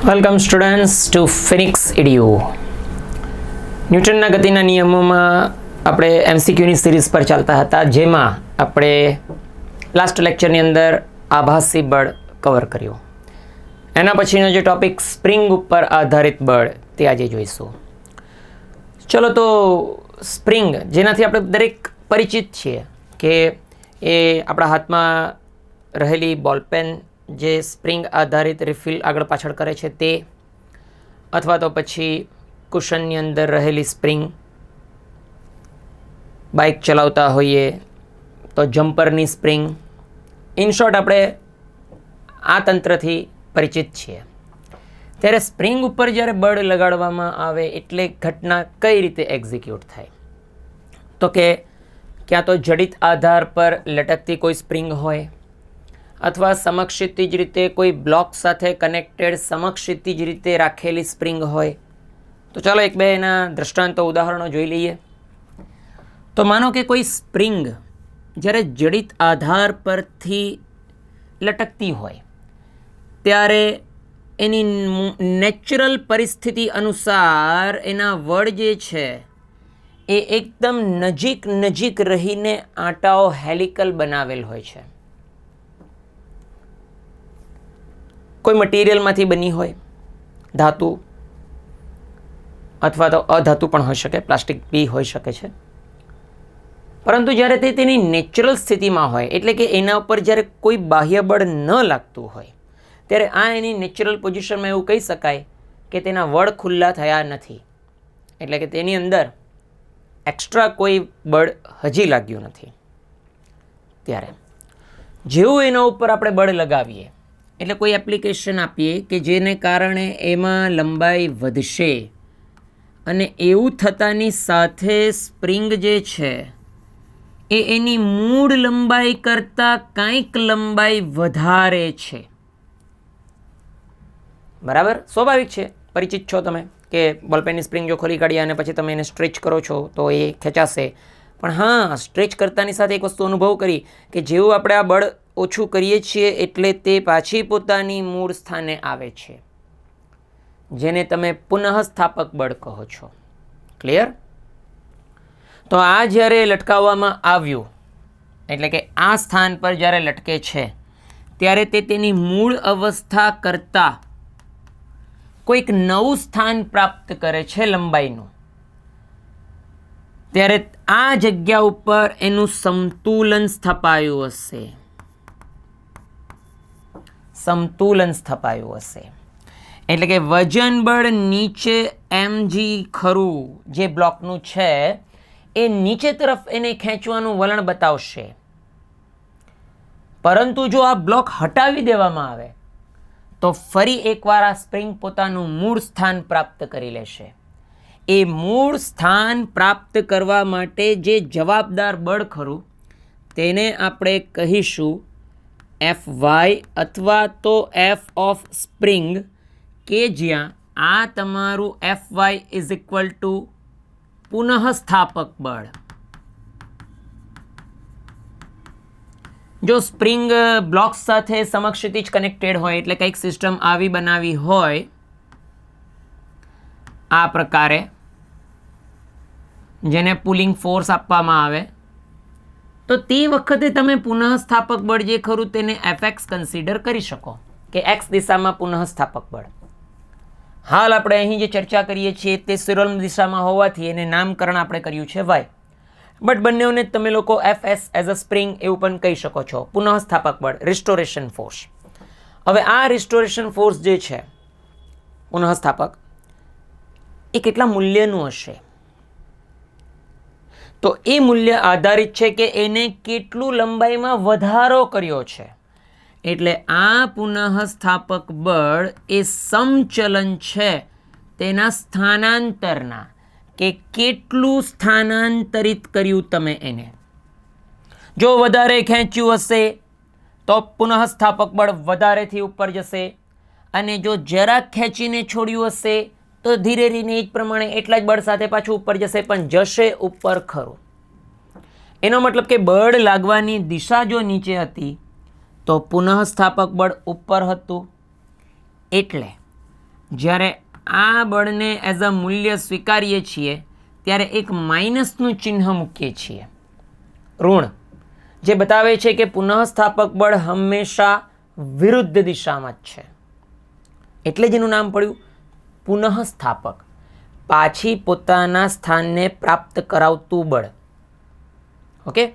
Welcome students to Phoenix Edu. ન્યૂટનના ગતિના નિયમોમાં આપણે એમસીક્યુની સિરીઝ પર ચાલતા હતા, જેમાં આપણે લાસ્ટ લેક્ચરની અંદર આભાસી બળ કવર કર્યું. એના પછીનો જે ટોપિક સ્પ્રિંગ ઉપર આધારિત બળ તે આજે જોઈશું. ચલો, તો સ્પ્રિંગ જેનાથી આપણે દરેક પરિચિત છીએ કે એ આપણા હાથમાં રહેલી બોલપેન જે સ્પ્રિંગ આધારિત રિફિલ આગળ પાછળ કરે છે તે, અથવા તો પછી કુશનની અંદર રહેલી સ્પ્રિંગ, બાઇક ચલાવતા હોઈએ તો જમ્પરની સ્પ્રિંગ. ઇન શોર્ટ આપણે આ તંત્રથી પરિચિત છીએ. ત્યારે સ્પ્રિંગ ઉપર જ્યારે બળ લગાડવામાં આવે એટલે ઘટના કઈ રીતે એક્ઝિક્યુટ થાય? તો કે ક્યાં તો જડિત આધાર પર લટકતી કોઈ સ્પ્રિંગ હોય, અથવા સમક્ષિતિજ રીતે કોઈ બ્લોક સાથે કનેક્ટેડ સમક્ષિતિજ રીતે રાખેલી સ્પ્રિંગ હોય. તો ચાલો એક બે એના દ્રષ્ટાંતો ઉદાહરણો જોઈ લઈએ. તો માનો કે કોઈ સ્પ્રિંગ જ્યારે જડિત આધાર પરથી લટકતી હોય ત્યારે એની નેચરલ પરિસ્થિતિ અનુસાર એના બળ જે છે એ એકદમ નજીક રહીને આંટાઓ હેલિકલ બનાવેલ હોય છે. કોઈ મટીરિયલમાંથી બની હોય, ધાતુ અથવા તો અધાતુ પણ હોઈ શકે, પ્લાસ્ટિક બી હોઈ શકે છે. પરંતુ જ્યારે તે તેની નેચરલ સ્થિતિમાં હોય, એટલે કે એના ઉપર જ્યારે કોઈ બાહ્ય બળ ન લાગતું હોય, ત્યારે આ એની નેચરલ પોઝિશનમાં એવું કહી શકાય કે તેના વળ ખુલ્લા થયા નથી, એટલે કે તેની અંદર એક્સ્ટ્રા કોઈ બળ હજી લાગ્યું નથી. ત્યારે જેવું એના ઉપર આપણે બળ લગાવીએ, એટલે કોઈ એપ્લિકેશન આપીએ કે જેને કારણે એમાં લંબાઈ વધશે, અને એવું થતાની સાથે સ્પ્રિંગ જે છે એ એની મૂળ લંબાઈ કરતાં કાંઈક લંબાઈ વધારે છે. બરાબર, સ્વાભાવિક છે, પરિચિત છો તમે કે બોલપેનની સ્પ્રિંગ જો ખોલી કાઢીએ અને પછી તમે એને સ્ટ્રેચ કરો છો તો એ ખેંચાશે. પણ હા, સ્ટ્રેચ કરતાની સાથે એક વસ્તુ અનુભવ કરી કે જેવું આપણે આ બળ ઓછું કરીએ છીએ એટલે તે પાછી પોતાની મૂળ સ્થાને આવે છે, જેને તમે પુનઃસ્થાપક બળ કહો છો. ક્લિયર? તો આ જ્યારે લટકાવવામાં આવ્યું, એટલે કે આ સ્થાન પર જ્યારે લટકે છે ત્યારે તે તેની મૂળ અવસ્થા કરતાં કોઈક નવું સ્થાન પ્રાપ્ત કરે છે લંબાઈનું. ત્યારે આ જગ્યા ઉપર એનું સંતુલન સ્થપાયું હશે. એટલે કે વજન બળ નીચે mg ખરું જે બ્લોકનું છે એ નીચે તરફ એને ખેંચવાનું વલણ બતાવશે. પરંતુ જો આ બ્લોક હટાવી દેવામાં આવે તો ફરી એકવાર આ સ્પ્રિંગ પોતાનું મૂળ સ્થાન પ્રાપ્ત કરી લેશે. એ મૂળ સ્થાન પ્રાપ્ત કરવા માટે જે જવાબદાર બળ ખરું તેને આપણે કહીશું Fy અથવા તો F ઓફ સ્પ્રિંગ, કે જ્યાં આ તમારું Fy ઇઝ ઇક્વલ ટુ પુનઃસ્થાપક બળ. જો સ્પ્રિંગ બ્લોક્સ સાથે સમક્ષિતિજ કનેક્ટેડ હોય, એટલે કંઈક સિસ્ટમ આવી બનાવી હોય આ પ્રકારે, જેને પુલિંગ ફોર્સ આપવામાં આવે, તો તે વખતે તમે પુનઃસ્થાપક બળ જે ખરું તેને Fx કન્સિડર કરી શકો કે એક્સ દિશામાં પુનઃસ્થાપક બળ. હાલ આપણે અહીં જે ચર્ચા કરીએ છીએ તે સિરોલ્મ દિશામાં હોવાથી એને નામકરણ આપણે કર્યું છે y. બટ બંનેઓને તમે લોકો Fs એઝ અ સ્પ્રિંગ એવું પણ કહી શકો છો, પુનઃસ્થાપક બળ, રિસ્ટોરેશન ફોર્સ. હવે આ રિસ્ટોરેશન ફોર્સ જે છે પુનઃસ્થાપક, એ કેટલા મૂલ્યનું હશે? તો એ મૂલ્ય આધારિત છે કે એને કેટલું લંબાઈમાં વધારો કર્યો છે. એટલે આ પુનઃસ્થાપક બળ એ સમચલન છે તેના સ્થાનાંતરના, કે કેટલું સ્થાનાંતરિત કર્યું તમે એને. જો વધારે ખેંચ્યું હશે તો પુનઃસ્થાપક બળ વધારેથી ઉપર જશે, અને જો જરાક ખેંચીને છોડ્યું હશે તો ધીરે ધીરે એ જ પ્રમાણે એટલા જ બળ સાથે પાછું ઉપર જશે, પણ જશે ઉપર ખરું. એનો મતલબ કે બળ લાગવાની દિશા જો નીચે હતી તો પુનઃસ્થાપક બળ ઉપર હતું. એટલે જ્યારે આ બળને એઝ અ મૂલ્ય સ્વીકારીએ છીએ ત્યારે એક માઇનસનું ચિહ્ન મૂકીએ છીએ, ઋણ, જે બતાવે છે કે પુનઃસ્થાપક બળ હંમેશા વિરુદ્ધ દિશામાં જ છે. એટલે જ એનું નામ પડ્યું પુનઃસ્થાપક, પાછી પોતાના સ્થાનને પ્રાપ્ત કરાવતું બળ. ઓકે,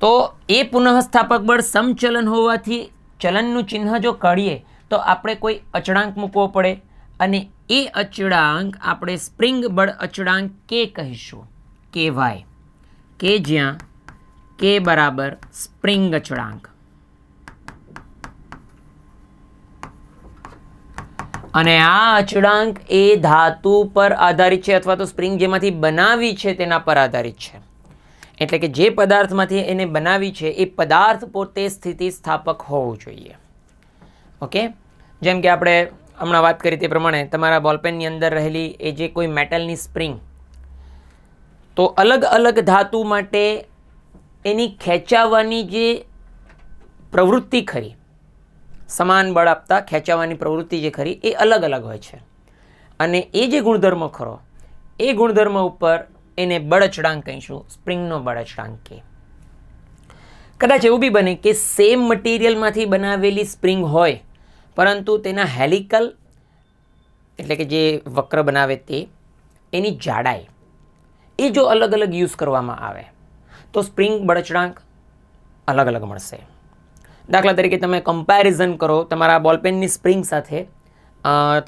તો એ પુનઃસ્થાપક બળ સમચલન હોવાથી ચલનનું ચિહ્ન જો કાઢીએ તો આપણે કોઈ અચળાંક મૂકવો પડે અને એ અચળાંક આપણે સ્પ્રિંગ બળ અચળાંક કે કહીશું, કે વાય, કે જ્યાં કે બરાબર સ્પ્રિંગ અચળાંક. અને આ અચળાંક એ ધાતુ પર આધારિત છે અથવા તો સ્પ્રિંગ જેમાંથી બનાવી છે તેના પર આધારિત છે. એટલે કે જે પદાર્થમાંથી એને બનાવી છે એ પદાર્થ પોતે સ્થિતિસ્થાપક હોવું જોઈએ. ઓકે, જેમ કે આપણે હમણાં વાત કરી તે પ્રમાણે તમારા બોલપેનની અંદર રહેલી એ જે કોઈ મેટલની સ્પ્રિંગ, તો અલગ અલગ ધાતુ માટે એની ખેંચાવાની જે પ્રવૃત્તિ ખરી, સમાન બળ આપતા ખેંચાવાની પ્રવૃત્તિ જે ખરી એ અલગ અલગ હોય છે. અને એ જે ગુણધર્મ ખરો એ ગુણધર્મ ઉપર એને બળ અચળાંક કહીશું, સ્પ્રિંગનો બળ અચળાંક કે. કદાચ એવું બી બને કે સેમ મટીરિયલમાંથી બનાવેલી સ્પ્રિંગ હોય પરંતુ તેના હેલિકલ એટલે કે જે વક્ર બનાવે તે એની જાડાઈ એ જો અલગ અલગ યુઝ કરવામાં આવે તો સ્પ્રિંગ બળ અચળાંક અલગ અલગ મળશે. દાખલા તરીકે તમે કમ્પેરિઝન કરો તમારા બોલપેનની સ્પ્રિંગ સાથે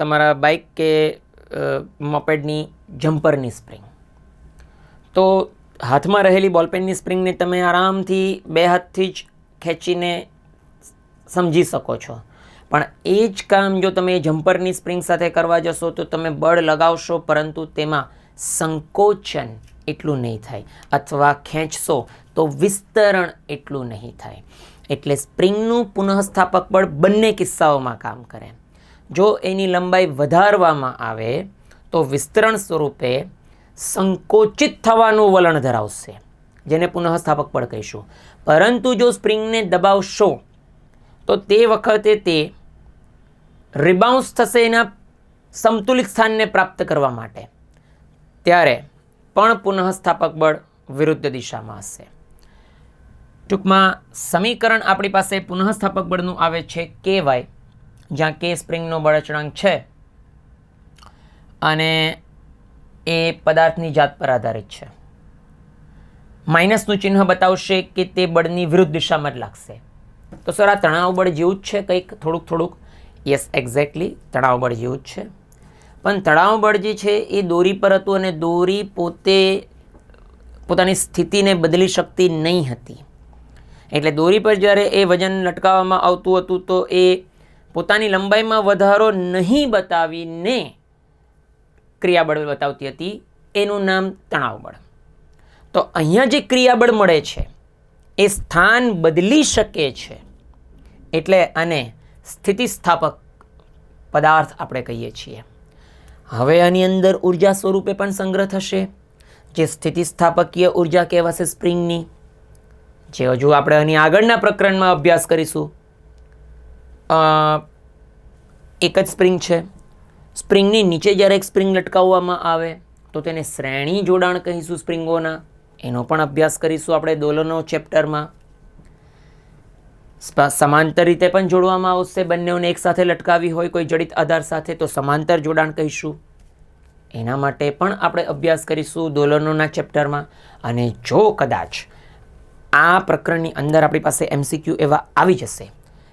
તમારા બાઇક કે મોપેડની જમ્પરની સ્પ્રિંગ, તો હાથમાં રહેલી બોલપેનની સ્પ્રિંગને તમે આરામથી બે હાથથી જ ખેંચીને સમજી શકો છો, પણ એ જ કામ જો તમે જમ્પરની સ્પ્રિંગ સાથે કરવા જશો તો તમે બળ લગાવશો પરંતુ તેમાં સંકોચન એટલું નહીં થાય અથવા ખેંચશો તો વિસ્તરણ એટલું નહીં થાય. એટલે સ્પ્રિંગનું પુનઃસ્થાપક બળ બંને કિસ્સાઓમાં કામ કરે. જો એની લંબાઈ વધારવામાં આવે તો વિસ્તરણ સ્વરૂપે સંકોચિત થવાનું વલણ ધરાવશે, જેને પુનઃસ્થાપક બળ કહીશું. પરંતુ જો સ્પ્રિંગને દબાવશો તો તે વખતે તે રિબાઉન્સ થશે એના સમતુલિત સ્થાનને પ્રાપ્ત કરવા માટે, ત્યારે પણ પુનઃસ્થાપક બળ વિરુદ્ધ દિશામાં હશે. ટૂંકમાં સમીકરણ આપણી પાસે પુનઃસ્થાપક બળનું આવે છે કે વાય, જ્યાં કે સ્પ્રિંગનો બળ અચળાંક છે અને એ પદાર્થની જાત પર આધારિત છે. માઇનસનું ચિહ્ન બતાવશે કે તે બળની વિરુદ્ધ દિશામાં જ લાગશે. તો સર આ તણાવ બળ જેવું જ છે કંઈક થોડુંક? યસ, એક્ઝેક્ટલી તણાવ બળ જેવું જ છે. પણ તણાવ બળ જે છે એ દોરી પર હતું અને દોરી પોતે પોતાની સ્થિતિને બદલી શકતી નહીં હતી. એટલે દોરી પર જ્યારે એ વજન લટકાવવામાં આવતું હતું તો એ પોતાની લંબાઈમાં વધારો નહીં બતાવીને ક્રિયાબળ બતાવતી હતી, એનું નામ તણાવ બળ. તો અહીંયા જે ક્રિયાબળ મળે છે એ સ્થાન બદલી શકે છે, એટલે આને સ્થિતિસ્થાપક પદાર્થ આપણે કહીએ છીએ. હવે આની અંદર ઉર્જા સ્વરૂપે પણ સંગ્રહ થશે, જે સ્થિતિસ્થાપકીય ઉર્જા કહેવાશે સ્પ્રિંગની, જે હજુ આપણે આની આગળના પ્રકરણમાં અભ્યાસ કરીશું. એક જ સ્પ્રિંગ છે, સ્પ્રિંગની નીચે જ્યારે એક સ્પ્રિંગ લટકાવવામાં આવે તો તેને શ્રેણી જોડાણ કહીશું સ્પ્રિંગોના, એનો પણ અભ્યાસ કરીશું આપણે દોલનો ચેપ્ટરમાં. સમાંતર રીતે પણ જોડવામાં આવશે, બંનેઓને એકસાથે લટકાવી હોય કોઈ જડિત આધાર સાથે તો સમાંતર જોડાણ કહીશું, એના માટે પણ આપણે અભ્યાસ કરીશું દોલનોના ચેપ્ટરમાં. અને જો કદાચ આ પ્રકરણની અંદર આપણી પાસે MCQ એવા આવી જશે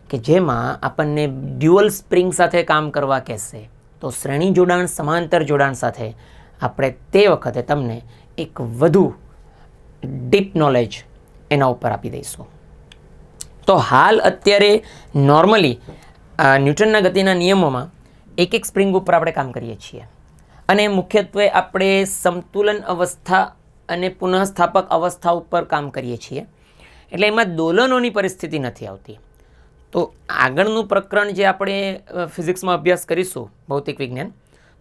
કે જેમાં આપણને ડ્યુઅલ સ્પ્રિંગ સાથે કામ કરવા કહેશે, તો શ્રેણી જોડાણ સમાંતર જોડાણ સાથે આપણે તે વખતે તમને એક વધુ ડીપ નોલેજ એના ઉપર આપી દઈશું. તો હાલ અત્યારે નોર્મલી ન્યૂટનના ગતિના નિયમોમાં એક એક સ્પ્રિંગ ઉપર આપણે કામ કરીએ છીએ અને મુખ્યત્વે આપણે સમતુલન અવસ્થા અને પુનઃસ્થાપક અવસ્થા ઉપર કામ કરીએ છીએ, એટલે એમાં દોલનોની પરિસ્થિતિ નથી આવતી. તો આગળનું પ્રકરણ જે આપણે ફિઝિક્સમાં અભ્યાસ કરીશું, ભૌતિક વિજ્ઞાન,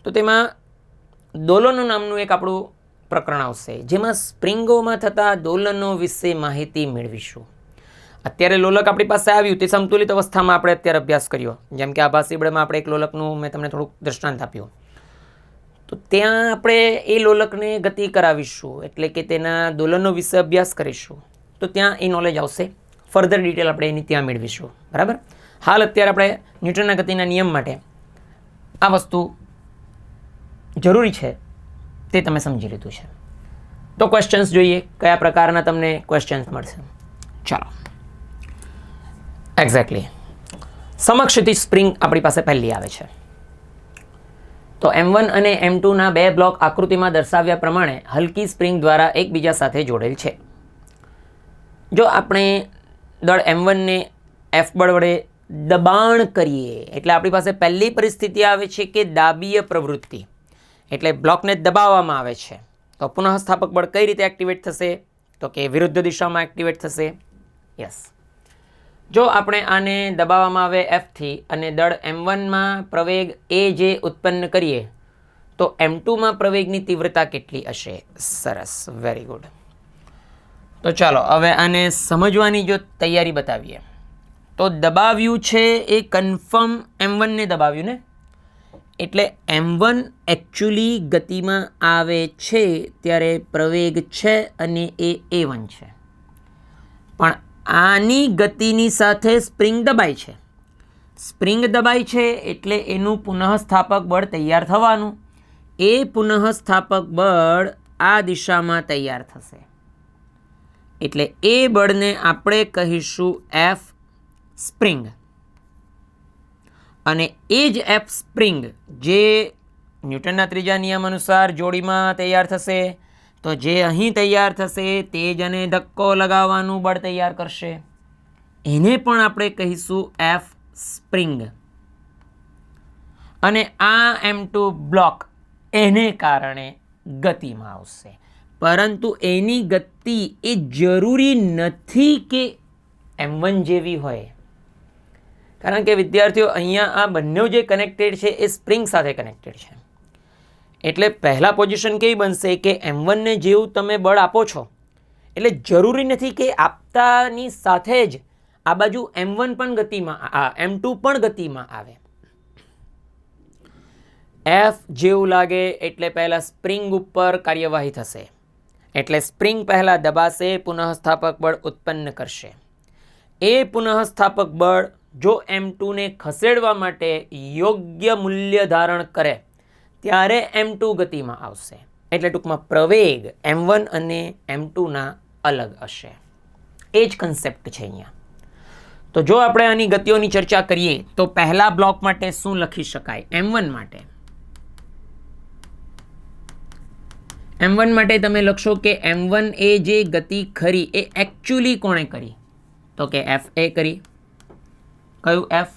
તો તેમાં દોલનો નામનું એક આપણું પ્રકરણ આવશે, જેમાં સ્પ્રિંગોમાં થતા દોલનો વિશે માહિતી મેળવીશું. અત્યારે લોલક આપણી પાસે આવ્યું તે સંતુલિત અવસ્થામાં આપણે અત્યારે અભ્યાસ કર્યો, જેમ કે આભાસી બળમાં આપણે એક લોલકનું મેં તમને થોડુંક દ્રષ્ટાંત આપ્યું. તો ત્યાં આપણે એ લોલકને ગતિ કરાવીશું, એટલે કે તેના દોલનો વિશે અભ્યાસ કરીશું. તો ત્યાં એ નોલેજ આવશે, ફર્ધર ડિટેલ આપણે એની ત્યાં મેળવીશું. બરાબર. હાલ અત્યારે આપણે ન્યૂટનના ગતિના નિયમ માટે આ વસ્તુ જરૂરી છે તે તમે સમજી લીધું છે. તો ક્વેશ્ચન્સ જોઈએ, કયા પ્રકારના તમને ક્વેશ્ચન્સ મળશે. ચાલો, એક્ઝેક્ટલી સમક્ષિતિજ સ્પ્રિંગ આપણી પાસે પહેલી આવે છે. તો M1 અને M2 ના બે બ્લોક આકૃતિમાં દર્શાવ્યા પ્રમાણે હલકી સ્પ્રિંગ દ્વારા એકબીજા સાથે જોડેલ છે. જો આપણે દળ M1 ને F બળ વડે દબાણ કરીએ એટલે આપણી પાસે પહેલી પરિસ્થિતિ આવે છે કે દાબીય પ્રવૃત્તિ, એટલે બ્લોકને દબાવવામાં આવે છે. તો પુનઃસ્થાપક બળ કઈ રીતે એક્ટિવેટ થશે? તો કે વિરુદ્ધ દિશામાં એક્ટિવેટ થશે. યસ. જો આપણે આને દબાવવામાં આવે F થી અને દળ M1 માં પ્રવેગ A જે ઉત્પન્ન કરીએ તો M2 માં પ્રવેગની તીવ્રતા કેટલી હશે? સરસ, વેરી ગુડ. તો ચાલો હવે આને સમજવાની જો તૈયારી બતાવીએ. તો દબાવ્યું છે એ કન્ફર્મ M1 ને દબાવ્યું ને, એટલે M1 એકચ્યુઅલી ગતિમાં આવે છે ત્યારે પ્રવેગ છે અને એ A1 છે, પણ આની ગતિની સાથે સ્પ્રિંગ દબાય છે. સ્પ્રિંગ દબાય છે એટલે એનું પુનઃસ્થાપક બળ તૈયાર થવાનું. એ પુનઃસ્થાપક બળ આ દિશામાં તૈયાર થશે, એટલે એ બળને આપણે કહીશું F સ્પ્રિંગ. અને એ જ F સ્પ્રિંગ જે ન્યૂટનના ત્રીજા નિયમ અનુસાર જોડીમાં તૈયાર થશે, તો જે અહીં તૈયાર થશે તે જ અને ધક્કો લગાવવાનું બળ તૈયાર કરશે. એને પણ આપણે કહીશું F સ્પ્રિંગ. અને આ M2 બ્લોક એને કારણે ગતિમાં આવશે, પરંતુ એની ગતિ એ જરૂરી નથી કે M1 જેવી હોય. કારણ કે વિદ્યાર્થીઓ અહીંયા આ બંને જે કનેક્ટેડ છે એ સ્પ્રિંગ સાથે કનેક્ટેડ છે. એટલે પહેલા પોઝિશન કેવી બનશે કે M1 ને જેવું તમે બળ આપો છો, એટલે જરૂરી નથી કે આપતાની સાથે જ આ બાજુ M1 પણ ગતિમાં, M2 પણ ગતિમાં આવે. F જેવું લાગે એટલે પહેલા સ્પ્રિંગ ઉપર કાર્યવાહી થશે, એટલે સ્પ્રિંગ પહેલા દબાશે, પુનઃસ્થાપક બળ ઉત્પન્ન કરશે. એ પુનઃસ્થાપક બળ જો M2 ને ખસેડવા માટે યોગ્ય મૂલ્ય ધારણ કરે ત્યારે M2 ગતિમાં આવશે. એટલે ટૂંકમાં પ્રવેગ M1 અને M2 ના અલગ હશે. એ જ કન્સેપ્ટ છે અહીંયા. તો જો આપણે આની ગતિઓની ચર્ચા કરીએ તો પહેલા બ્લોક માટે શું લખી શકાય? M1 માટે તમે લખશો કે M1 એ જે ગતિ ખરી એ એકચ્યુઅલી કોણે કરી? તો કે F એ કરી. કયું F?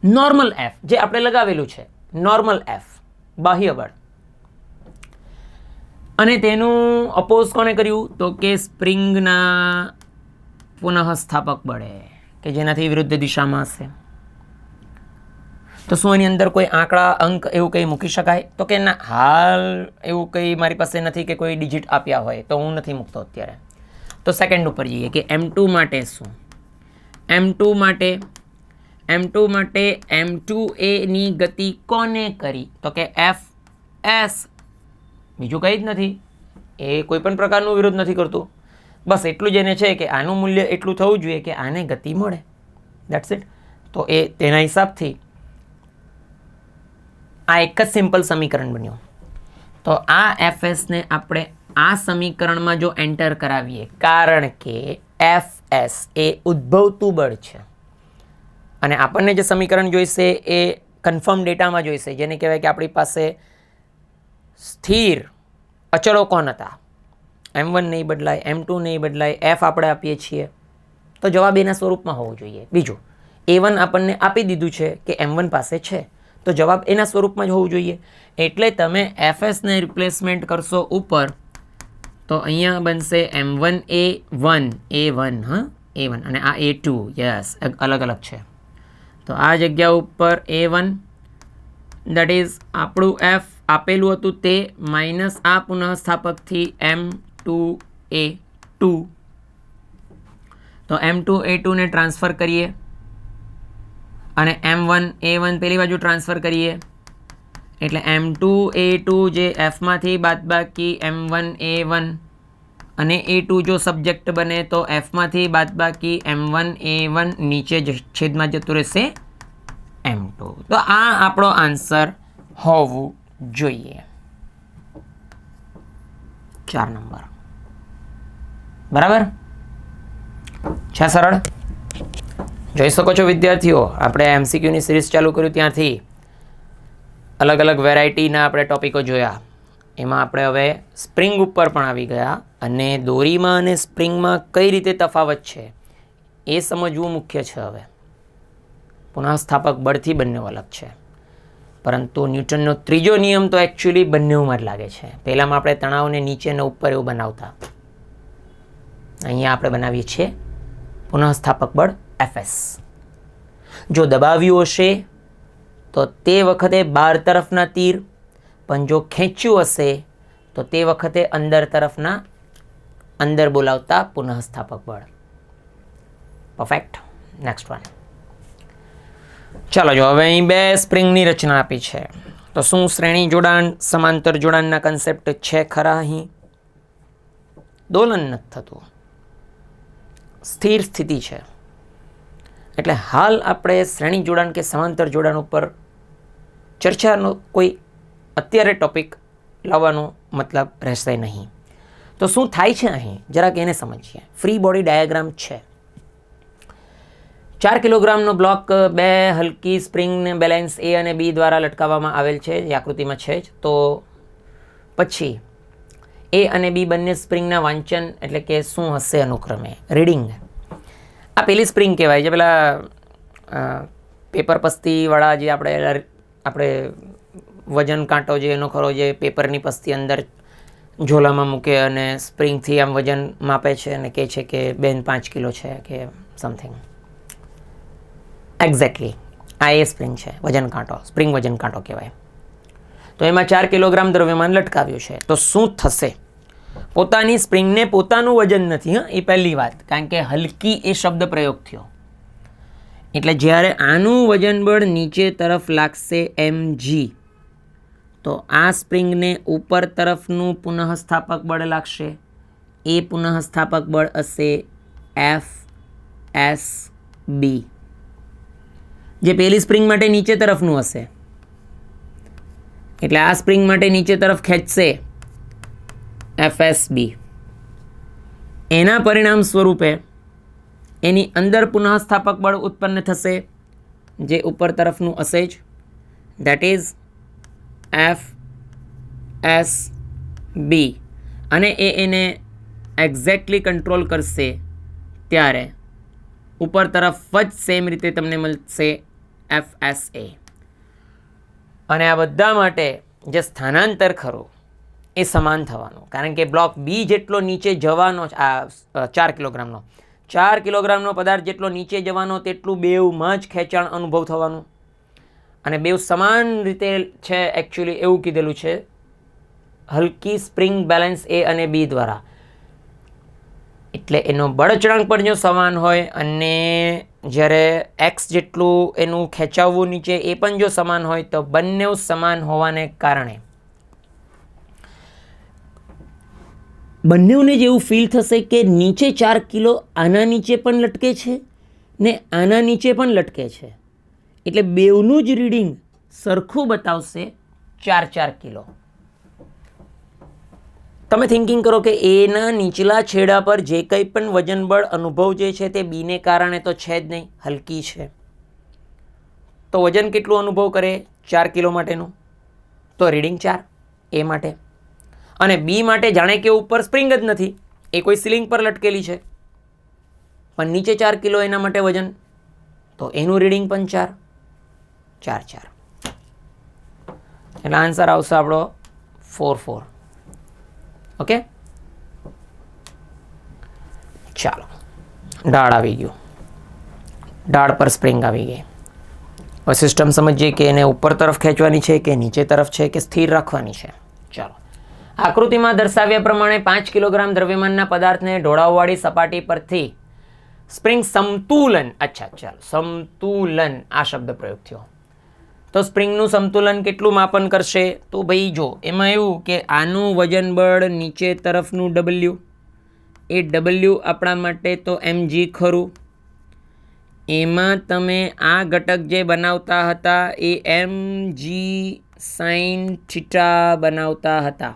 નોર્મલ F, જે આપણે લગાવેલું છે નોર્મલ F, બાહ્ય બળ. અને તેનું અપોઝ કોણે કર્યું? તો કે સ્પ્રિંગના પુનઃસ્થાપક બળે, કે જેનાથી વિરુદ્ધ દિશામાં હશે. તો શું એની અંદર કોઈ આંકડા, અંક એવું કંઈ મૂકી શકાય? તો કે ના, હાલ એવું કંઈ મારી પાસે નથી કે કોઈ ડિજિટ આપ્યા હોય, તો હું નથી મૂકતો અત્યારે. તો સેકન્ડ ઉપર જઈએ કે M2 માટે શું? M2 માટે M2A ની ગતિ કોને કરી? તો કે FS, બીજું કંઈ જ નથી. એ કોઈ પણ પ્રકારનું વિરોધ નથી કરતું, બસ એટલું જ એને છે કે આનું મૂલ્ય એટલું થવું જોઈએ કે આને ગતિ મળે. That's it. તો એ તેના હિસાબથી આ એક જ સિમ્પલ સમીકરણ બન્યું. તો આ FSને આપણે આ સમીકરણમાં જો એન્ટર કરાવીએ, કારણ કે FS એ ઉદ્ભવતું બળ છે અને આપણને જે સમીકરણ જોઈશે એ કન્ફર્મ ડેટામાં જોઈશે, જેને કહેવાય કે આપણી પાસે સ્થિર અચળો કોણ હતા? M1 નહીં બદલાય, M2 નહીં બદલાય, F આપણે આપીએ છીએ, તો જવાબ એના સ્વરૂપમાં હોવું જોઈએ. બીજું, A1 આપણને આપી દીધું છે કે M1 પાસે છે, તો જવાબ એના સ્વરૂપમાં જ હોવું જોઈએ. એટલે તમે FSને રિપ્લેસમેન્ટ કરશો ઉપર, તો અહીંયા બનશે M1A1, A1 અને આ A2. યસ, અલગ અલગ છે. તો આ જગ્યા ઉપર A1 દેટ ઇઝ આપણું F આપેલું હતું તે માઇનસ આ પુનઃસ્થાપકથી M2A2. તો M2A2 ને ટ્રાન્સફર કરીએ અને M1A1 પેલી બાજુ ટ્રાન્સફર કરીએ એટલે M2A2 જે Fમાંથી બાદબાકી M1A1 અને A2 જો સબ્જેક્ટ બને તો Fમાંથી બાદબાકી M1A1 નીચે છેદમાં જતું રહેશે M2. તો આ આપણો આન્સર હોવું જોઈએ 4 નંબર. બરાબર છે? સરળ. જોઈ શકો છો વિદ્યાર્થીઓ, આપણે MCQની સિરીઝ ચાલુ કર્યું ત્યાંથી અલગ અલગ વેરાયટીના આપણે ટોપિકો જોયા. એમાં આપણે હવે સ્પ્રિંગ ઉપર પણ આવી ગયા અને દોરીમાં અને સ્પ્રિંગમાં કઈ રીતે તફાવત છે એ સમજવું મુખ્ય છે. હવે પુનઃસ્થાપક બળથી બંને અલગ છે, પરંતુ ન્યૂટનનો ત્રીજો નિયમ તો એકચ્યુઅલી બંનેમાં જ લાગે છે. પહેલામાં આપણે તણાવને નીચે ને ઉપર એવું બનાવતા, અહીંયા આપણે બનાવીએ છીએ પુનઃસ્થાપક બળ Fs. જો દબાવ્યું હશે તો તે વખતે બહાર તરફના તીર, પણ જો ખેંચ્યું હશે તો તે વખતે અંદર બોલાવતા પુનઃસ્થાપક બળ. પરફેક્ટ. Next one. ચાલો જો હવે અહીં 2 સ્પ્રિંગની રચના આપી છે, તો શું શ્રેણી જોડાણ સમાંતર જોડાણના કન્સેપ્ટ છે ખરા? અહીં દોલન નથી થતું, સ્થિર સ્થિતિ છે. એટલે હાલ આપણે શ્રેણી જોડાણ કે સમાંતર જોડાણ ઉપર ચર્ચાનો કોઈ અત્યારે ટોપિક લાવવાનો મતલબ રહેશે નહીં. તો શું થાય છે અહીં જરાક એને સમજીએ. ફ્રી બોડી ડાયાગ્રામ છે. 4 કિલોગ્રામનો બ્લોક 2 હલકી સ્પ્રિંગને બેલેન્સ A અને B દ્વારા લટકાવવામાં આવેલ છે, જે આકૃતિમાં છે જ. તો પછી A અને B બંને સ્પ્રિંગના વાંચન એટલે કે શું હશે અનુક્રમે રીડિંગ. આ પેલી સ્પ્રિંગ કહેવાય છે, પેલા પેપર પસ્તીવાળા જે આપણે વજન કાંટો જે એનો ખરો, જે પેપરની પસ્તી અંદર ઝોલામાં મૂકે અને સ્પ્રિંગથી આમ વજન માપે છે અને કહે છે કે બેન 5 કિલો છે કે સમથિંગ. એક્ઝેક્ટલી આ એ સ્પ્રિંગ છે, વજન કાંટો, સ્પ્રિંગ વજન કાંટો કહેવાય. તો એમાં 4 કિલોગ્રામ દ્રવ્યમાન લટકાવ્યું છે. તો શું થશે? પોતાની સ્પ્રિંગને પોતાનું વજન નથી, એ પહેલી વાત, કારણ કે હલકી એ શબ્દ પ્રયોગ થયો. એટલે જ્યારે આનું વજન બળ નીચે તરફ લાગશે mg, તો આ સ્પ્રિંગને ઉપર તરફનું પુનઃસ્થાપક બળ લાગશે. એ પુનઃસ્થાપક બળ હશે Fsb, જે પેલી સ્પ્રિંગ માટે નીચે તરફનું હશે. એટલે આ સ્પ્રિંગ માટે નીચે તરફ ખેંચશે Fsb. એના પરિણામ સ્વરૂપે એની અંદર પુનઃસ્થાપક બળ ઉત્પન્ન થશે, જે ઉપર તરફનું હશે જ, દેટ ઇઝ Fsb. અને એને એક્ઝેક્ટલી કંટ્રોલ કરશે ત્યારે ઉપર તરફ જ સેમ રીતે તમને મળશે Fsa. અને આ બધા માટે જે સ્થાનાંતર ખરું એ સમાન થવાનું, કારણ કે બ્લોક બી જેટલો નીચે જવાનો, આ 4 કિલોગ્રામનો 4 કિલોગ્રામનો પદાર્થ જેટલો નીચે જવાનો તેટલું બેવમાં જ ખેંચાણ અનુભવ થવાનું. અને બેવ સમાન રીતે છે એકચ્યુઅલી એવું કીધેલું છે હલકી સ્પ્રિંગ બેલેન્સ A અને B દ્વારા. એટલે એનો બળ અચળાંક પણ જો સમાન હોય અને જ્યારે x જેટલું એનું ખેંચાવવું નીચે એ પણ જો સમાન હોય, તો બંને સમાન હોવાને કારણે બંનેને જેવું ફીલ થશે કે નીચે 4 કિલો આના નીચે પણ લટકે છે ને આના નીચે પણ લટકે છે. એટલે બેવનું જ રીડિંગ સરખું બતાવશે 4 કિલો. તમે થિંકિંગ કરો કે એના નીચલા છેડા પર જે કંઈ પણ વજન બળ અનુભવ જે છે તે બીને કારણે તો છે જ નહીં, હલકી છે. તો વજન કેટલું અનુભવ કરે 4 કિલો માટેનું? તો રીડિંગ 4 એ માટે. અને બી માટે જાણે કે ઉપર સ્પ્રિંગ જ નથી, એ કોઈ સીલિંગ પર લટકેલી છે, પણ નીચે 4 કિલો એના માટે વજન, તો એનું રીડિંગ પણ 4. એટલે આન્સર આવશે આપણો 4. ઓકે, ચાલો ઢાળ આવી ગયું, ઢાળ પર સ્પ્રિંગ આવી ગઈ. હવે સિસ્ટમ સમજીએ કે એને ઉપર તરફ ખેંચવાની છે કે નીચે તરફ છે કે સ્થિર રાખવાની છે. ચાલો, આકૃતિમાં દર્શાવ્યા પ્રમાણે 5 કિલોગ્રામ દ્રવ્યમાનના પદાર્થને ઢોળાવવાળી સપાટી પરથી સ્પ્રિંગ સમતુલન, અચ્છા ચાલો સમતુલન આ શબ્દ પ્રયોગ થયો. તો સ્પ્રિંગનું સમતુલન કેટલું માપન કરશે? તો ભાઈ જો એમાં એવું કે આનું વજન બળ નીચે તરફનું ડબલ્યુ, એ ડબલ્યુ આપણા માટે તો mg ખરું. એમાં તમે આ ઘટક જે બનાવતા હતા એ mg sin થીટા બનાવતા હતા,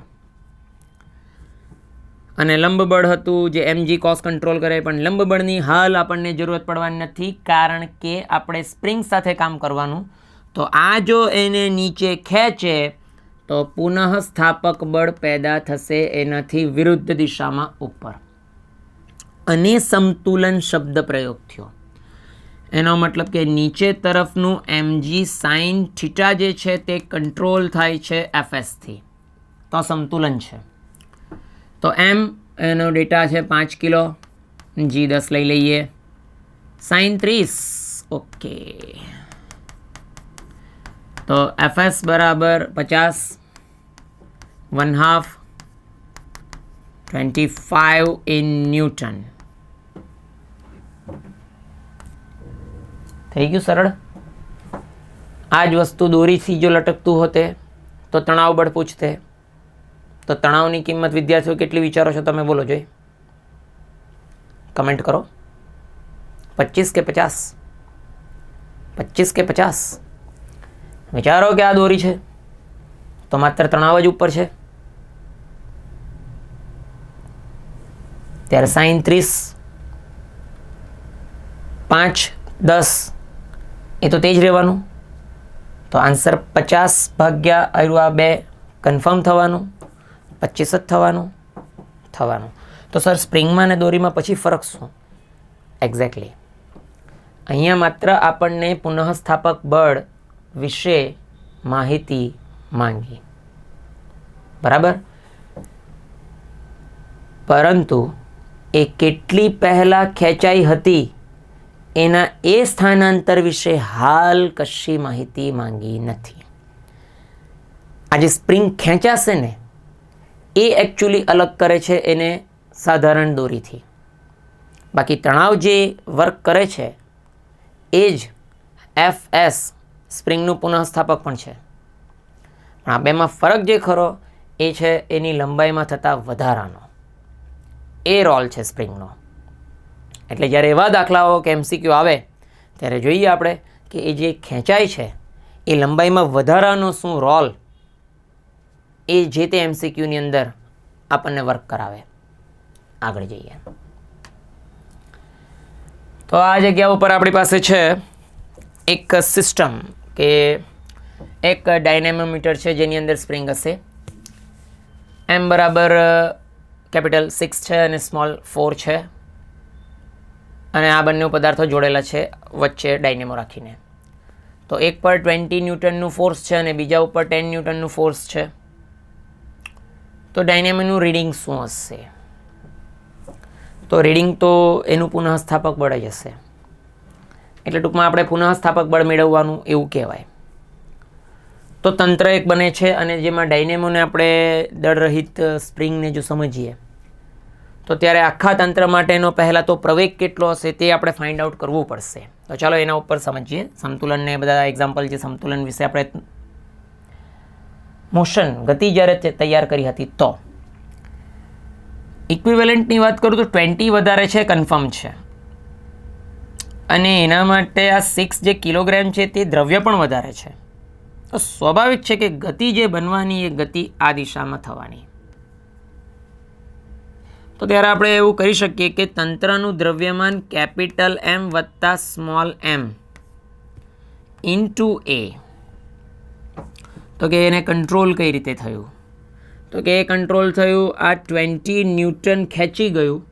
અને લંબબળ હતું જે mg cos કંટ્રોલ કરે. પણ લંબબળની હાલ આપણને જરૂરત પડવાની નથી, કારણ કે આપણે સ્પ્રિંગ સાથે કામ કરવાનું. તો આ જો એને નીચે ખેંચે તો પુનઃ સ્થાપક બળ પેદા થશે એનાથી વિરુદ્ધ દિશામાં ઉપર, અને સમતુલન શબ્દ પ્રયોગ થયો. એનો મતલબ કે નીચે તરફનું mg sin થીટા જે છે તે કંટ્રોલ થાય છે fsથી, તો સમતુલન છે. તો m એનો ડેટા છે 5 કિલો, g 10 લઈ લઈએ, sin 30, ઓકે. તો fs બરાબર 50, 1/2 25 in ન્યૂટન. થઈ ગયું સરળ. આ જ વસ્તુ દોરીથી જો લટકતું હોતે તો તણાવ બળ પૂછતે. તો તણાવની કિંમત વિદ્યાર્થીઓ કેટલી વિચારો છો તમે? બોલો જોઈએ, કમેન્ટ કરો. 25 કે 50? 25 કે 50? વિચારો કે આ દોરી છે તો માત્ર તણાવ જ ઉપર છે, ત્યારે sin 30 5 10 એ તો તે જ રહેવાનું. તો આન્સર 50/2 કન્ફર્મ થવાનું, 25 જ થવાનું. તો સર સ્પ્રિંગમાં અને દોરીમાં પછી ફરક શું? એક્ઝેક્ટલી અહીંયા માત્ર આપણને પુનઃસ્થાપક બળ વિશે માહિતી માંગી, બરાબર. પરંતુ એ કેટલી પહેલા ખેંચાઈ હતી એના એ સ્થાનાંતર વિશે હાલ કશી માહિતી માંગી નથી. આ જે સ્પ્રિંગ ખેંચાશે ને એ એકચ્યુઅલી અલગ કરે છે એને સાધારણ દોરીથી. બાકી તણાવ જે વર્ક કરે છે એ જ fs સ્પ્રિંગનું પુનઃસ્થાપક પણ છે. પણ આ બેમાં ફરક જે ખરો એ છે એની લંબાઈમાં થતા વધારાનો, એ રોલ છે સ્પ્રિંગનો. એટલે જ્યારે એવા દાખલાઓ કે MCQ આવે ત્યારે જોઈએ આપણે કે એ જે ખેંચાય છે એ લંબાઈમાં વધારાનો શું રોલ એ જે તે MCQની અંદર આપણને વર્ક કરાવે. આગળ જઈએ. તો આ જગ્યા ઉપર આપણી પાસે છે એક સિસ્ટમ કે એક ડાયનેમોમીટર છે જેની અંદર સ્પ્રિંગ હશે. m બરાબર કેપિટલ 6 છે અને સ્મોલ 4 છે, અને આ બંને પદાર્થો જોડેલા છે વચ્ચે ડાયનેમો રાખીને. તો એક પર 20 ન્યૂટનનું ફોર્સ છે અને બીજા ઉપર 10 ન્યૂટનનું ફોર્સ છે. તો ડાયનેમોનું રીડિંગ શું હશે? તો રીડિંગ તો એનું પુનઃસ્થાપક બળ જ હશે. એટલે ટૂંકમાં આપણે પુનઃસ્થાપક બળ મેળવવાનું એવું કહેવાય. તો તંત્ર એક બને છે, અને જેમાં ડાયનેમોને આપણે દળરહિત સ્પ્રિંગને જો સમજીએ તો ત્યારે આખા તંત્ર માટેનો પહેલાં તો પ્રવેગ કેટલો હશે તે આપણે ફાઇન્ડ આઉટ કરવું પડશે. તો ચાલો એના ઉપર સમજીએ. સમતુલનને બધા એક્ઝામ્પલ જે સમતુલન વિશે આપણે મોશન ગતિ જ્યારે તૈયાર કરી હતી તો ઇક્વિવેલન્ટની વાત કરું તો 20 વધારે છે, કન્ફર્મ છે. અને એના માટે આ 6 જે કિલોગ્રામ છે તે દ્રવ્ય પણ વધારે છે. તો સ્વાભાવિક છે કે ગતિ જે બનવાની એ ગતિ આ દિશામાં થવાની. તો ત્યારે આપણે એવું કરી શકીએ કે તંત્રનું દ્રવ્યમાન કેપિટલ M વત્તા સ્મોલ m ઇન્ટુ a. તો કે એને કંટ્રોલ કઈ રીતે થયું? તો કે એ કંટ્રોલ થયું આ 20 ન્યૂટન ખેંચી ગયું,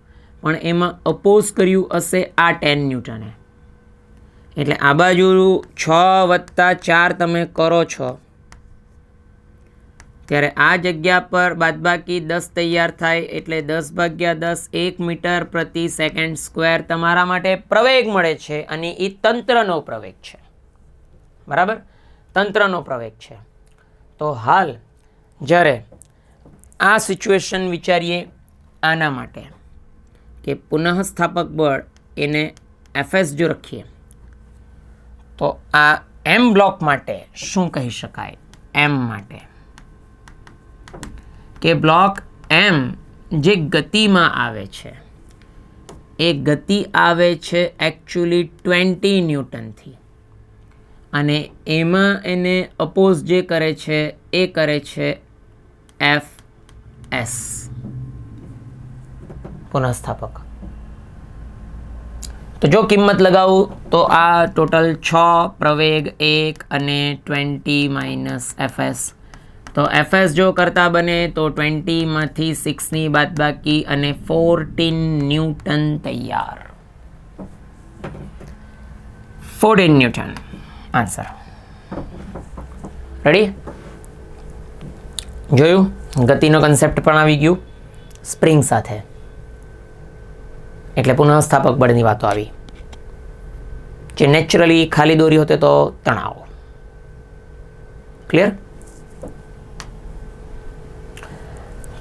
પણ એમાં અપોઝ કર્યું હશે આ 10 ન્યૂટને. એટલે આ બાજુ 6 વત્તા 4 તમે કરો છો ત્યારે આ જગ્યા પર બાદબાકી 10 તૈયાર થાય, એટલે 10/10 1 મીટર પ્રતિ સેકન્ડ સ્ક્વેર તમારા માટે પ્રવેગ મળે છે. અને એ તંત્રનો પ્રવેગ છે, બરાબર, તંત્રનો પ્રવેગ છે. તો હાલ જ્યારે આ સિચ્યુએશન વિચારીએ આના માટે કે પુનઃસ્થાપક બળ એને એફએસ જો રખીએ તો આ એમ બ્લોક માટે શું કહી શકાય? એમ માટે કે બ્લોક એમ જે ગતિમાં આવે છે એ ગતિ આવે છે એકચ્યુઅલી 20 ન્યૂટનથી, અને એમાં એને અપોઝ જે કરે છે એ કરે છે એફ પુનઃસ્થાપક. તો જો કિંમત લગાવું તો આ ટોટલ 6 પ્રવેગ 1 અને 20 માઇનસ એફએસ. તો એફએસ જો કરતા બને તો 20 માંથી 6ની બાદબાકી અને 14 ન્યૂટન તૈયાર. 14 ન્યૂટન આન્સર. રેડી? જોયું? ગતિનો કન્સેપ્ટ પણ આવી ગયું સ્પ્રિંગ સાથે, એટલે પુનઃસ્થાપક બળની વાતો આવી. જે નેચરલી ખાલી દોરી હોતે તો તણાવ. ક્લિયર?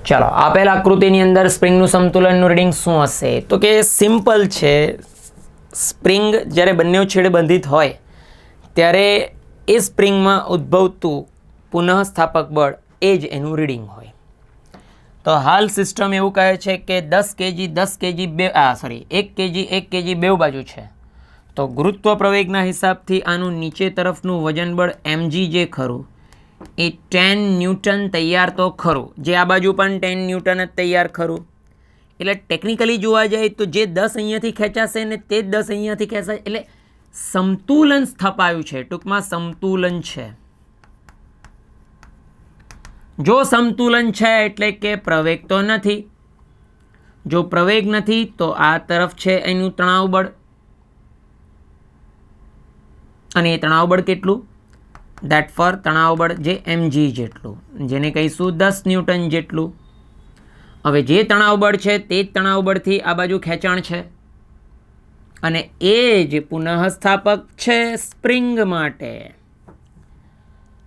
ચાલો, આપેલ આકૃતિની અંદર સ્પ્રિંગનું સંતુલનનું રીડિંગ શું હશે? તો કે સિમ્પલ છે. સ્પ્રિંગ જ્યારે બંને છેડે બંધિત હોય ત્યારે એ સ્પ્રિંગમાં ઉદ્ભવતું પુનઃસ્થાપક બળ એ જ એનું રીડિંગ હોય. તો હાલ સિસ્ટમ એવું કહે છે કે 10 kg 10 kg 1 kg બે બાજુ છે. તો ગુરુત્વ પ્રવેગના હિસાબથી આનું નીચે તરફનું વજન બળ mg જે ખરું એ 10 ન્યૂટન તૈયાર તો ખરું, જે આ બાજુ પણ 10 ન્યૂટન જ તૈયાર ખરું. એટલે ટેકનિકલી જોવા જાય તો જે 10 અહીંયાથી ખેંચાશે ને તે જ 10 અહીંયાથી ખેંચાશે, એટલે સમતુલન સ્થપાયું છે. ટૂંકમાં સમતુલન છે. જો સમતુલન છે એટલે કે પ્રવેગ તો નથી. જો પ્રવેગ નથી તો આ તરફ છે એનું તણાવ બળ, અને એ તણાવ બળ કેટલું? દેટ ફોર તણાવ બળ જે mg જેટલું, જેને કહીશું 10 ન્યૂટન જેટલું. હવે જે તણાવ બળ છે તે જ તણાવ બળથી આ બાજુ ખેંચાણ છે, અને એ જ પુનઃસ્થાપક છે સ્પ્રિંગ માટે.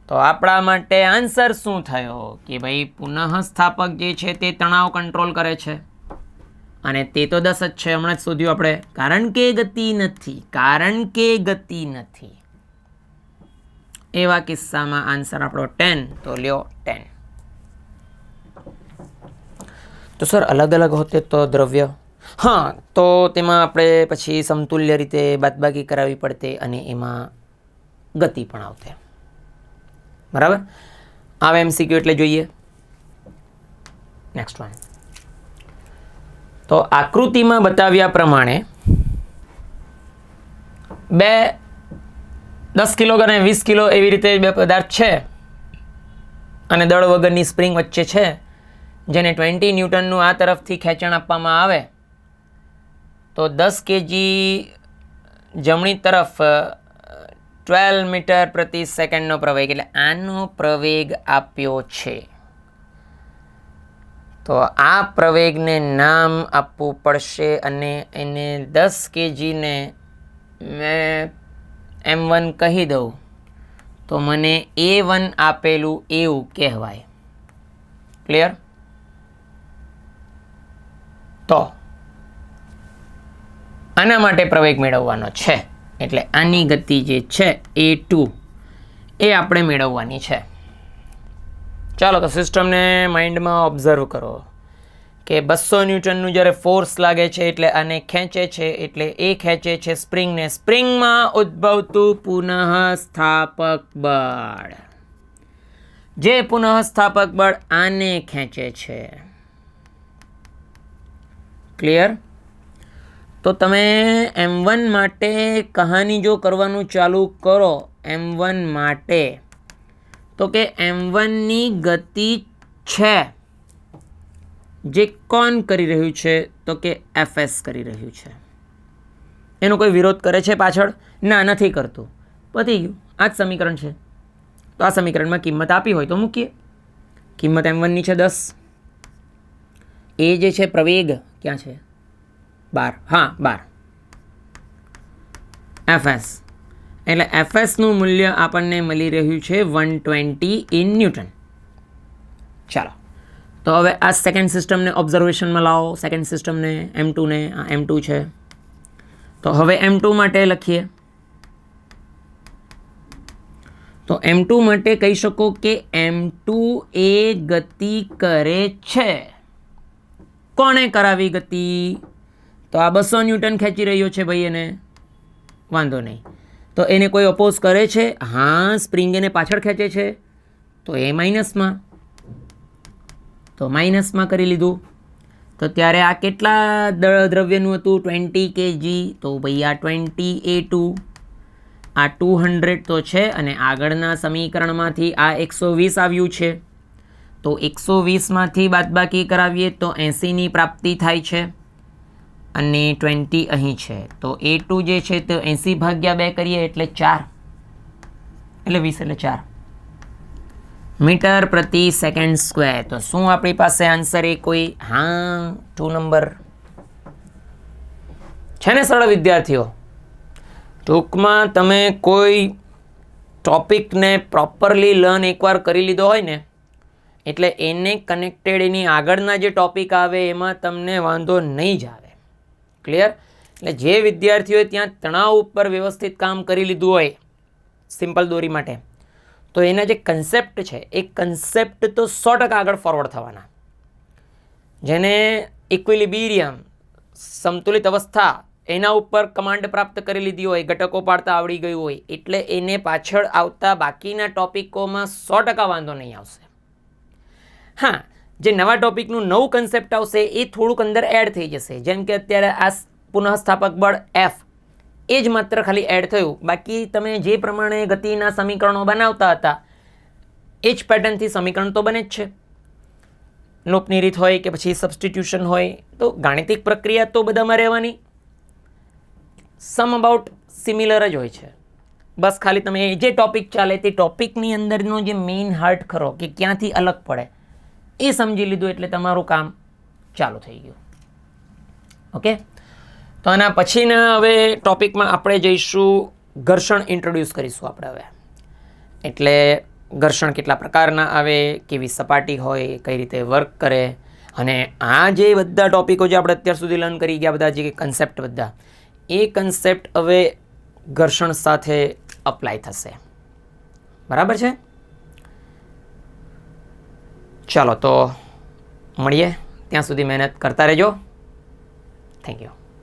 તો આપણા માટે આન્સર શું થયો? કે ભાઈ પુનઃસ્થાપક જે છે તે તણાવ કંટ્રોલ કરે છે, અને તે તો 10 જ છે, હમણાં જ શોધ્યું આપણે. કારણ કે ગતિ નથી. એવા કિસ્સામાં આન્સર આપણો 10. તો લ્યો 10. તો સર અલગ અલગ હોતે તો દ્રવ્ય? હા, તો તેમાં આપણે પછી સમતુલ્ય રીતે બાદબાકી કરાવવી પડતે, અને એમાં ગતિ પણ આવતે. બરાબર? આવે MCQ એટલે જોઈએ. Next one. તો આકૃતિમાં બતાવ્યા પ્રમાણે બે 10 કિલો અને 20 કિલો એવી રીતે બે પદાર્થ છે, અને દળ વગરની સ્પ્રિંગ વચ્ચે છે, જેને 20 ન્યૂટનનું આ તરફથી ખેંચાણ આપવામાં આવે તો 10 kg જમણી તરફ 12 મીટર પ્રતિ સેકન્ડનો પ્રવેગ, એટલે આનો પ્રવેગ આપ્યો છે. તો આ પ્રવેગને નામ આપવું પડશે, અને એને 10 kgને મેં m1 કહી દઉં તો મને a1 આપેલું એવું કહેવાય. ક્લિયર? તો આના માટે પ્રવેગ મેળવવાનો છે, એટલે આની ગતિ જે છે a2 એ આપણે મેળવવાની છે. ચાલો, તો સિસ્ટમને માઇન્ડમાં ઓબ્ઝર્વ કરો કે 200 ન્યૂટનનું જ્યારે ફોર્સ લાગે છે એટલે આને ખેંચે છે, એટલે એ ખેંચે છે સ્પ્રિંગને. સ્પ્રિંગમાં ઉદ્ભવતું પુનઃસ્થાપક બળ, જે પુનઃસ્થાપક બળ આને ખેંચે છે. ક્લિયર? તો તમે m1 માટે કહાની જો કરવાનું ચાલુ કરો, m1 માટે, તો કે m1ની ગતિ છે જે કોણ કરી રહ્યું છે? તો કે fs કરી રહ્યું છે. એનો કોઈ વિરોધ કરે છે પાછળ? ના, નથી કરતું. પતી ગયું. આ જ સમીકરણ છે. તો આ સમીકરણમાં કિંમત આપી હોય તો મૂકીએ. કિંમત m1ની છે 10. એ જે છે પ્રવેગ ક્યાં છે? 12. હા, 12. fs એટલે fsનું મૂલ્ય આપણને મળી રહ્યું છે 120 ઇન ન્યૂટન. ચાલો, તો હવે આ સેકન્ડ સિસ્ટમને ઓબ્ઝર્વેશનમાં લાવો. સેકન્ડ સિસ્ટમને m2 ને, આ m2 છે. તો હવે M2 માટે લખીએ. તો M2 માટે કહી શકો કે M2 એ ગતિ કરે છે. કોણે કરાવી ગતિ? તો આ 200 ન્યૂટન ખેંચી રહ્યો છે ભાઈ, એને વાંધો નહીં. તો એને કોઈ અપોઝ કરે છે? હા, સ્પ્રિંગ એને પાછળ ખેંચે છે, તો એ માઇનસમાં. તો માઇનસમાં કરી લીધું. તો ત્યારે આ કેટલા દ્રવ્યનું હતું? 20 kg. તો ભાઈ આ 20 A2, આ 200 તો છે, અને આગળના સમીકરણમાંથી આ 120 આવ્યું છે. તો 120માંથી બાદબાકી કરાવીએ તો 80ની પ્રાપ્તિ થાય છે, અને 20 અહીં છે. તો A2 જે છે તો 80 ભાગ્યા 2 કરીએ એટલે 4, એટલે 20 એટલે 4 મીટર પ્રતિ સેકન્ડ સ્ક્વેર. તો શું આપણી પાસે આન્સર એ કોઈ? હા, 2 નંબર છે ને સરળ વિદ્યાર્થીઓ? ટૂંકમાં તમે કોઈ ટોપિકને પ્રોપરલી લર્ન એકવાર કરી લીધો હોય ને, એટલે એને કનેક્ટેડ એની આગળના જે ટોપિક આવે એમાં તમને વાંધો નહીં જ આવે. ક્લિયર? એટલે જે વિદ્યાર્થીઓએ ત્યાં તણાવ ઉપર વ્યવસ્થિત કામ કરી લીધું હોય સિમ્પલ દોરી માટે, તો એના જે કન્સેપ્ટ છે એ કન્સેપ્ટ તો 100% આગળ ફોરવર્ડ થવાના. જેને ઇક્વિલિબ્રિયમ, સંતુલિત અવસ્થા, એના ઉપર કમાન્ડ પ્રાપ્ત કરી લીધી હોય, ઘટકો પાડતા આવડી ગયું હોય, એટલે એને પાછળ આવતા બાકીના ટોપિકોમાં 100% વાંધો નહીં આવશે. હા, જે નવા ટોપિકનું નવું કન્સેપ્ટ આવશે એ થોડુંક અંદર એડ થઈ જશે. જેમ કે અત્યારે આ પુનઃસ્થાપક બળ F, એ જ માત્ર ખાલી એડ થયું. બાકી તમે જે પ્રમાણે ગતિના સમીકરણો બનાવતા હતા એ જ પેટર્નથી સમીકરણ તો બને જ છે. લૂપની રીત હોય કે પછી સબસ્ટિટ્યુશન હોય, તો ગાણિતિક પ્રક્રિયા તો બધામાં રહેવાની. સમ અબાઉટ સિમિલર જ હોય છે. બસ ખાલી તમે જે ટોપિક ચાલે તે ટોપિકની અંદરનો જે મેઇન હાર્ટ ખરો કે ક્યાંથી અલગ પડે એ સમજી લીધું એટલે તમારું કામ ચાલુ થઈ ગયું. ઓકે, તો આના પછીના હવે ટોપિકમાં આપણે જઈશું, ઘર્ષણ ઇન્ટ્રોડ્યુસ કરીશું આપણે હવે. એટલે ઘર્ષણ કેટલા પ્રકારના આવે, કેવી સપાટી હોય, કઈ રીતે વર્ક કરે, અને આ જે બધા ટોપિકો જે આપણે અત્યાર સુધી લર્ન કરી ગયા, બધા જે કન્સેપ્ટ બધા, એ કન્સેપ્ટ હવે ઘર્ષણ સાથે અપ્લાય થશે. બરાબર છે? ચાલો તો મળીએ, ત્યાં સુધી મહેનત કરતા રહેજો. Thank you.